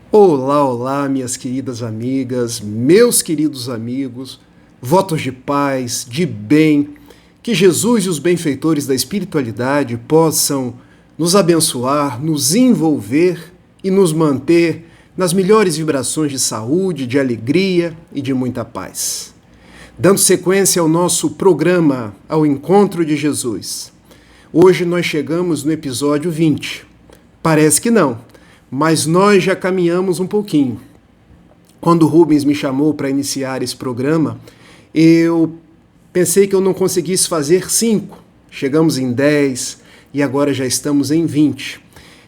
Olá, olá, minhas queridas amigas, meus queridos amigos, votos de paz, de bem, que Jesus e os benfeitores da espiritualidade possam nos abençoar, nos envolver e nos manter nas melhores vibrações de saúde, de alegria e de muita paz. Dando sequência ao nosso programa, ao Encontro de Jesus. Hoje nós chegamos no episódio 20. Parece que não, mas nós já caminhamos um pouquinho. Quando o Rubens me chamou para iniciar esse programa, eu pensei que eu não conseguisse fazer 5. Chegamos em 10 e agora já estamos em 20.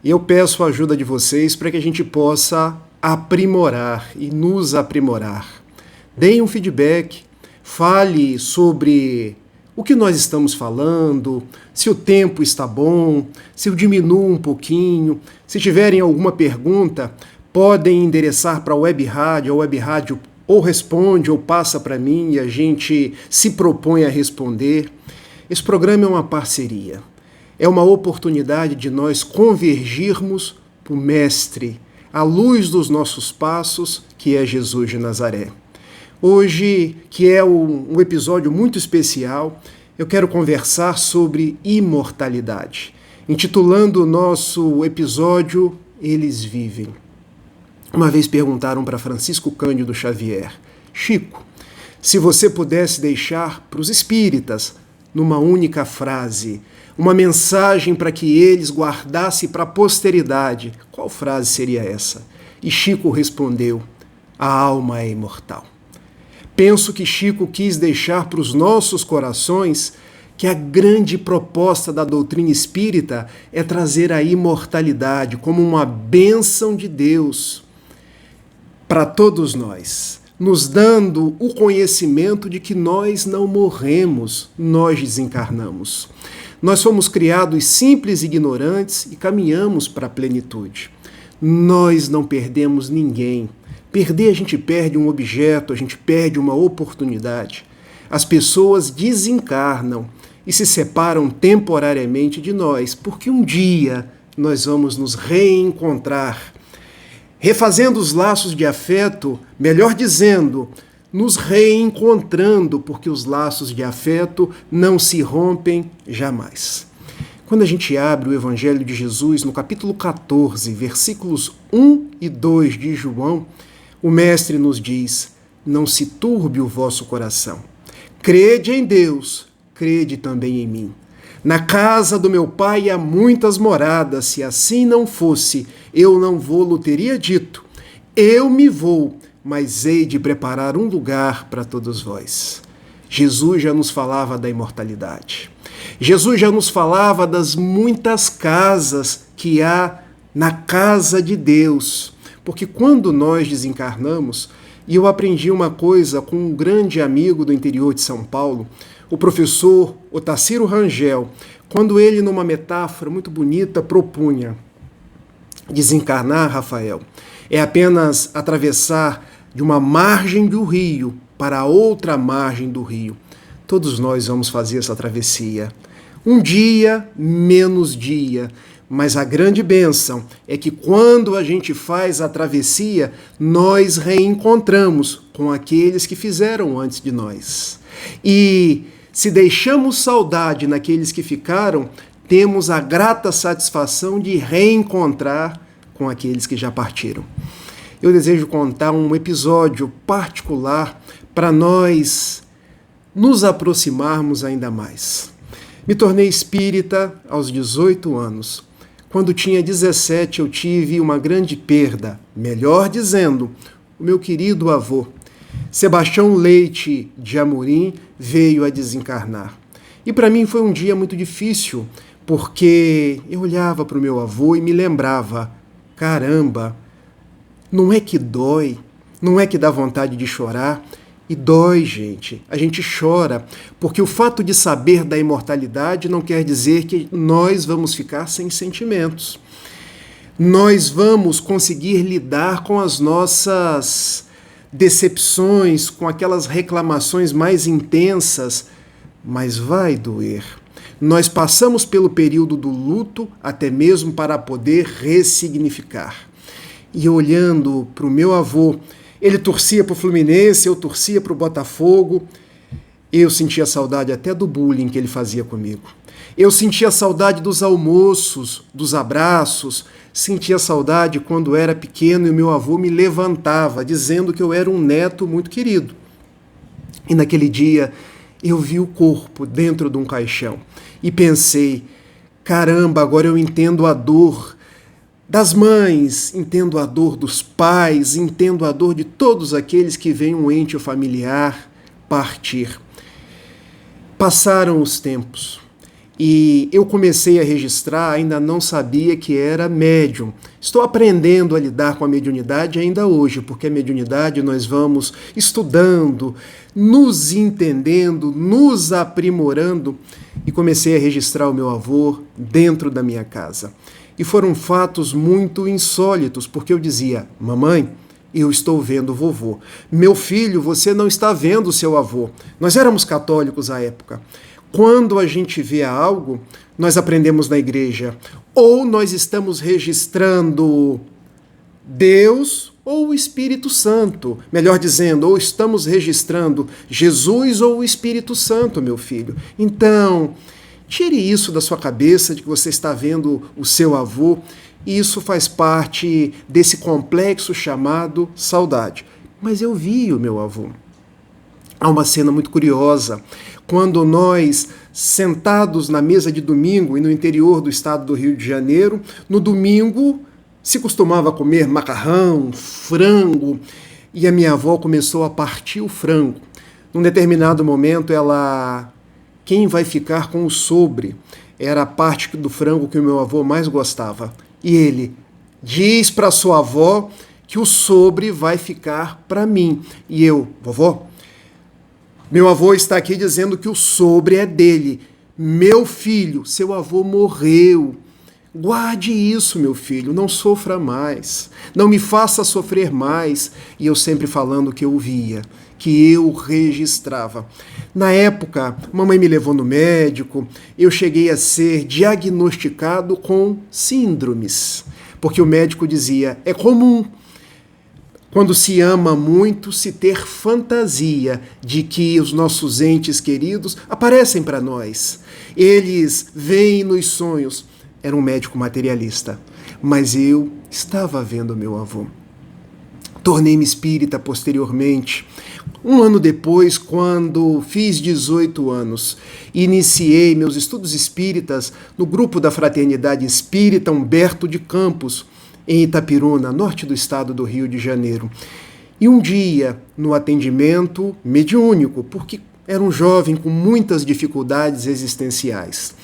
E eu peço a ajuda de vocês para que a gente possa aprimorar e nos aprimorar. Deem um feedback, fale sobre o que nós estamos falando, se o tempo está bom, se eu diminuo um pouquinho. Se tiverem alguma pergunta, podem endereçar para a Web Rádio ou responde ou passa para mim e a gente se propõe a responder. Esse programa é uma parceria, é uma oportunidade de nós convergirmos para o Mestre, à luz dos nossos passos, que é Jesus de Nazaré. Hoje, que é um episódio muito especial, eu quero conversar sobre imortalidade, intitulando o nosso episódio Eles Vivem. Uma vez perguntaram para Francisco Cândido Xavier: Chico, se você pudesse deixar para os espíritas, numa única frase, uma mensagem para que eles guardassem para a posteridade, qual frase seria essa? E Chico respondeu: a alma é imortal. Penso que Chico quis deixar para os nossos corações que a grande proposta da doutrina espírita é trazer a imortalidade como uma bênção de Deus para todos nós, nos dando o conhecimento de que nós não morremos, nós desencarnamos. Nós fomos criados simples e ignorantes e caminhamos para a plenitude. Nós não perdemos ninguém. Perder, a gente perde um objeto, a gente perde uma oportunidade. As pessoas desencarnam e se separam temporariamente de nós, porque um dia nós vamos nos reencontrar, refazendo os laços de afeto, melhor dizendo, nos reencontrando, porque os laços de afeto não se rompem jamais. Quando a gente abre o Evangelho de Jesus, no capítulo 14, versículos 1 e 2 de João, o Mestre nos diz: não se turbe o vosso coração. Crede em Deus, crede também em mim. Na casa do meu Pai há muitas moradas, se assim não fosse, eu não vou-lo teria dito. Eu me vou, mas hei de preparar um lugar para todos vós. Jesus já nos falava da imortalidade. Jesus já nos falava das muitas casas que há na casa de Deus. Porque quando nós desencarnamos, e eu aprendi uma coisa com um grande amigo do interior de São Paulo, o professor Otacílio Rangel, quando ele, numa metáfora muito bonita, propunha: desencarnar, Rafael, é apenas atravessar de uma margem do rio para a outra margem do rio. Todos nós vamos fazer essa travessia. Um dia, menos dia. Mas a grande bênção é que quando a gente faz a travessia, nós reencontramos com aqueles que fizeram antes de nós. E se deixamos saudade naqueles que ficaram, temos a grata satisfação de reencontrar com aqueles que já partiram. Eu desejo contar um episódio particular para nós nos aproximarmos ainda mais. Me tornei espírita aos 18 anos. Quando tinha 17, eu tive uma grande perda, melhor dizendo, o meu querido avô, Sebastião Leite de Amorim, veio a desencarnar. E para mim foi um dia muito difícil, porque eu olhava para o meu avô e me lembrava: caramba, não é que dói, não é que dá vontade de chorar. E dói, gente. A gente chora, porque o fato de saber da imortalidade não quer dizer que nós vamos ficar sem sentimentos. Nós vamos conseguir lidar com as nossas decepções, com aquelas reclamações mais intensas, mas vai doer. Nós passamos pelo período do luto até mesmo para poder ressignificar. E olhando para o meu avô, ele torcia para o Fluminense, eu torcia para o Botafogo. Eu sentia saudade até do bullying que ele fazia comigo. Eu sentia saudade dos almoços, dos abraços, sentia saudade quando era pequeno e o meu avô me levantava, dizendo que eu era um neto muito querido. E naquele dia eu vi o corpo dentro de um caixão e pensei, caramba, agora eu entendo a dor das mães, entendo a dor dos pais, entendo a dor de todos aqueles que veem um ente familiar partir. Passaram os tempos e eu comecei a registrar, ainda não sabia que era médium. Estou aprendendo a lidar com a mediunidade ainda hoje, porque a mediunidade nós vamos estudando, nos entendendo, nos aprimorando, e comecei a registrar o meu avô dentro da minha casa. E foram fatos muito insólitos, porque eu dizia, mamãe, eu estou vendo o vovô. Meu filho, você não está vendo o seu avô. Nós éramos católicos à época. Quando a gente vê algo, nós aprendemos na igreja. Ou nós estamos registrando Deus ou o Espírito Santo. Melhor dizendo, ou estamos registrando Jesus ou o Espírito Santo, meu filho. Então, tire isso da sua cabeça de que você está vendo o seu avô. Isso faz parte desse complexo chamado saudade. Mas eu vi o meu avô. Há uma cena muito curiosa. Quando nós, sentados na mesa de domingo e no interior do estado do Rio de Janeiro, no domingo se costumava comer macarrão, frango, e a minha avó começou a partir o frango. Num determinado momento, quem vai ficar com o sobre? Era a parte do frango que o meu avô mais gostava. E ele diz para sua avó que o sobre vai ficar para mim. E eu, vovó, meu avô está aqui dizendo que o sobre é dele. Meu filho, seu avô morreu. Guarde isso, meu filho, não sofra mais. Não me faça sofrer mais. E eu sempre falando que eu via, que eu registrava. Na época, mamãe me levou no médico, eu cheguei a ser diagnosticado com síndromes, porque o médico dizia, é comum, quando se ama muito, se ter fantasia de que os nossos entes queridos aparecem para nós. Eles vêm nos sonhos. Era um médico materialista, mas eu estava vendo meu avô. Tornei-me espírita posteriormente. Um ano depois, quando fiz 18 anos, iniciei meus estudos espíritas no grupo da Fraternidade Espírita Humberto de Campos, em Itapiruna, norte do estado do Rio de Janeiro. E um dia, no atendimento mediúnico, porque era um jovem com muitas dificuldades existenciais,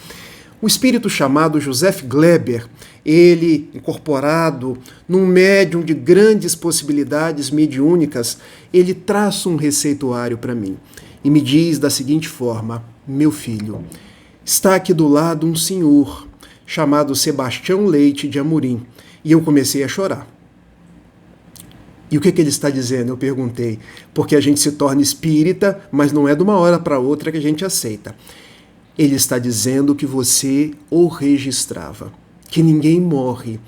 o espírito chamado Joseph Gleber, ele, incorporado num médium de grandes possibilidades mediúnicas, ele traça um receituário para mim e me diz da seguinte forma, meu filho, está aqui do lado um senhor chamado Sebastião Leite de Amorim. E eu comecei a chorar. E o que ele está dizendo? Eu perguntei. Porque a gente se torna espírita, mas não é de uma hora para outra que a gente aceita. Ele está dizendo que você o registrava, que ninguém morre.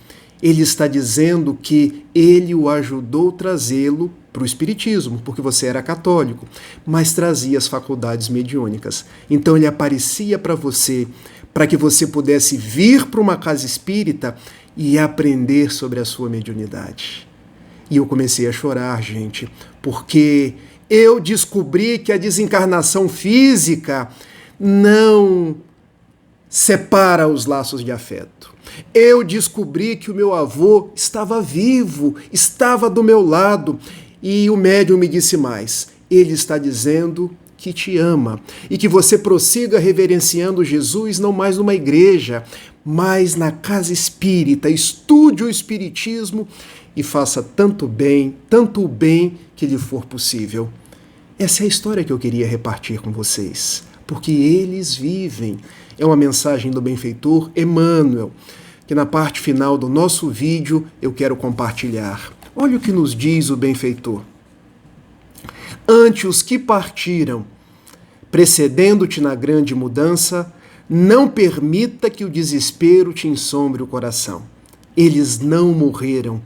Ele está dizendo que ele o ajudou a trazê-lo para o espiritismo, porque você era católico, mas trazia as faculdades mediúnicas. Então ele aparecia para você, para que você pudesse vir para uma casa espírita e aprender sobre a sua mediunidade. E eu comecei a chorar, gente, porque eu descobri que a desencarnação física não separa os laços de afeto. Eu descobri que o meu avô estava vivo, estava do meu lado, e o médium me disse mais. Ele está dizendo que te ama e que você prossiga reverenciando Jesus não mais numa igreja, mas na casa espírita. Estude o espiritismo e faça tanto o bem que lhe for possível. Essa é a história que eu queria repartir com vocês, porque eles vivem. É uma mensagem do benfeitor Emmanuel, que na parte final do nosso vídeo eu quero compartilhar. Olha o que nos diz o benfeitor. Ante os que partiram, precedendo-te na grande mudança, não permita que o desespero te ensombre o coração. Eles não morreram,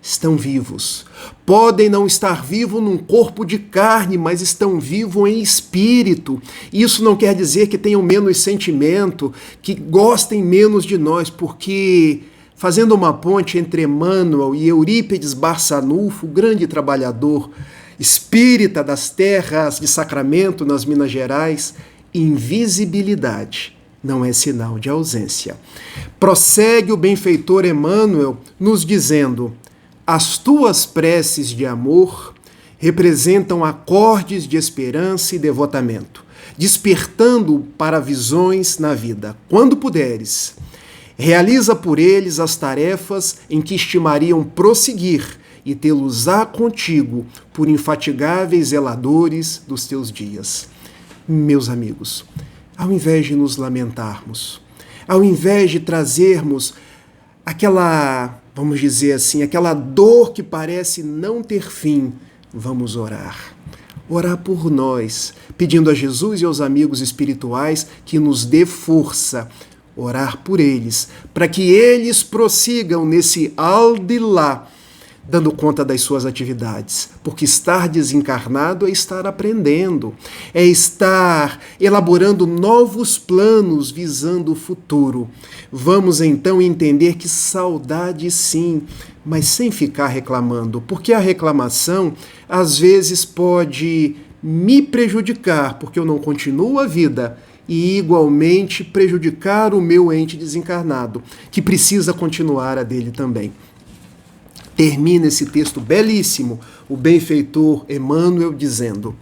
estão vivos. Podem não estar vivos num corpo de carne, mas estão vivos em espírito. Isso não quer dizer que tenham menos sentimento, que gostem menos de nós, porque, fazendo uma ponte entre Emmanuel e Eurípides Barçanufo, o grande trabalhador espírita das terras de Sacramento, nas Minas Gerais, invisibilidade não é sinal de ausência. Prossegue o benfeitor Emmanuel nos dizendo: as tuas preces de amor representam acordes de esperança e devotamento, despertando para visões na vida. Quando puderes, realiza por eles as tarefas em que estimariam prosseguir e tê-los-á contigo por infatigáveis zeladores dos teus dias. Meus amigos, ao invés de nos lamentarmos, ao invés de trazermos aquela, vamos dizer assim, aquela dor que parece não ter fim, vamos orar. Orar por nós, pedindo a Jesus e aos amigos espirituais que nos dê força. Orar por eles, para que eles prossigam nesse aldilá, dando conta das suas atividades, porque estar desencarnado é estar aprendendo, é estar elaborando novos planos visando o futuro. Vamos então entender que saudade sim, mas sem ficar reclamando, porque a reclamação às vezes pode me prejudicar, porque eu não continuo a vida, e igualmente prejudicar o meu ente desencarnado, que precisa continuar a dele também. Termina esse texto belíssimo, o benfeitor Emmanuel dizendo: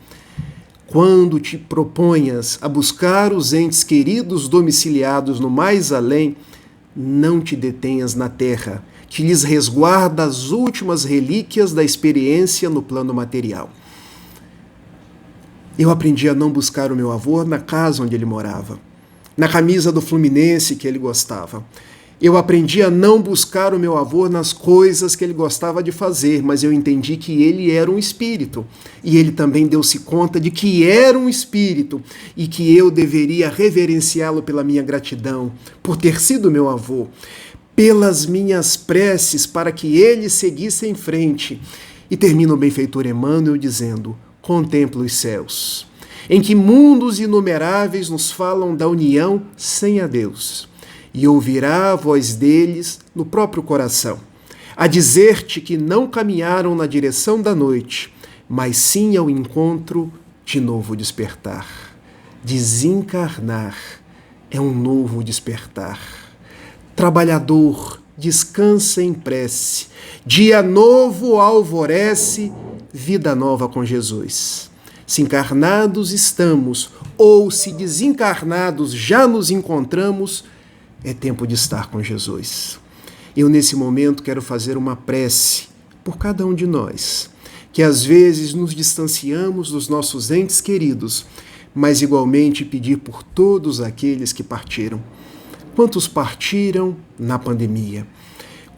quando te proponhas a buscar os entes queridos domiciliados no mais além, não te detenhas na terra, que lhes resguarda as últimas relíquias da experiência no plano material. Eu aprendi a não buscar o meu avô na casa onde ele morava, na camisa do Fluminense que ele gostava. Eu aprendi a não buscar o meu avô nas coisas que ele gostava de fazer, mas eu entendi que ele era um espírito. E ele também deu-se conta de que era um espírito e que eu deveria reverenciá-lo pela minha gratidão, por ter sido meu avô, pelas minhas preces para que ele seguisse em frente. E termina o benfeitor Emmanuel dizendo: contempla os céus, em que mundos inumeráveis nos falam da união sem a Deus. E ouvirá a voz deles no próprio coração, a dizer-te que não caminharam na direção da noite, mas sim ao encontro de novo despertar. Desencarnar é um novo despertar. Trabalhador, descansa em prece. Dia novo alvorece, vida nova com Jesus. Se encarnados estamos, ou se desencarnados já nos encontramos, é tempo de estar com Jesus. Eu, nesse momento, quero fazer uma prece por cada um de nós, que às vezes nos distanciamos dos nossos entes queridos, mas igualmente pedir por todos aqueles que partiram. Quantos partiram na pandemia?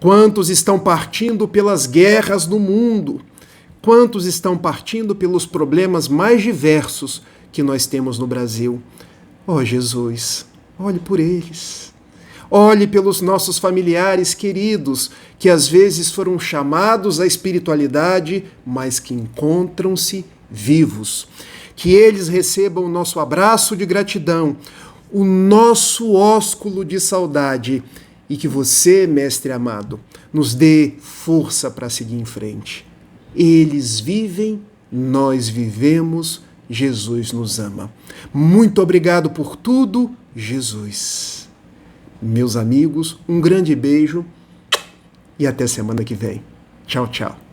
Quantos estão partindo pelas guerras no mundo? Quantos estão partindo pelos problemas mais diversos que nós temos no Brasil? Ó Jesus, olhe por eles. Olhe pelos nossos familiares queridos, que às vezes foram chamados à espiritualidade, mas que encontram-se vivos. Que eles recebam o nosso abraço de gratidão, o nosso ósculo de saudade, e que você, mestre amado, nos dê força para seguir em frente. Eles vivem, nós vivemos, Jesus nos ama. Muito obrigado por tudo, Jesus. Meus amigos, um grande beijo e até semana que vem. Tchau, tchau.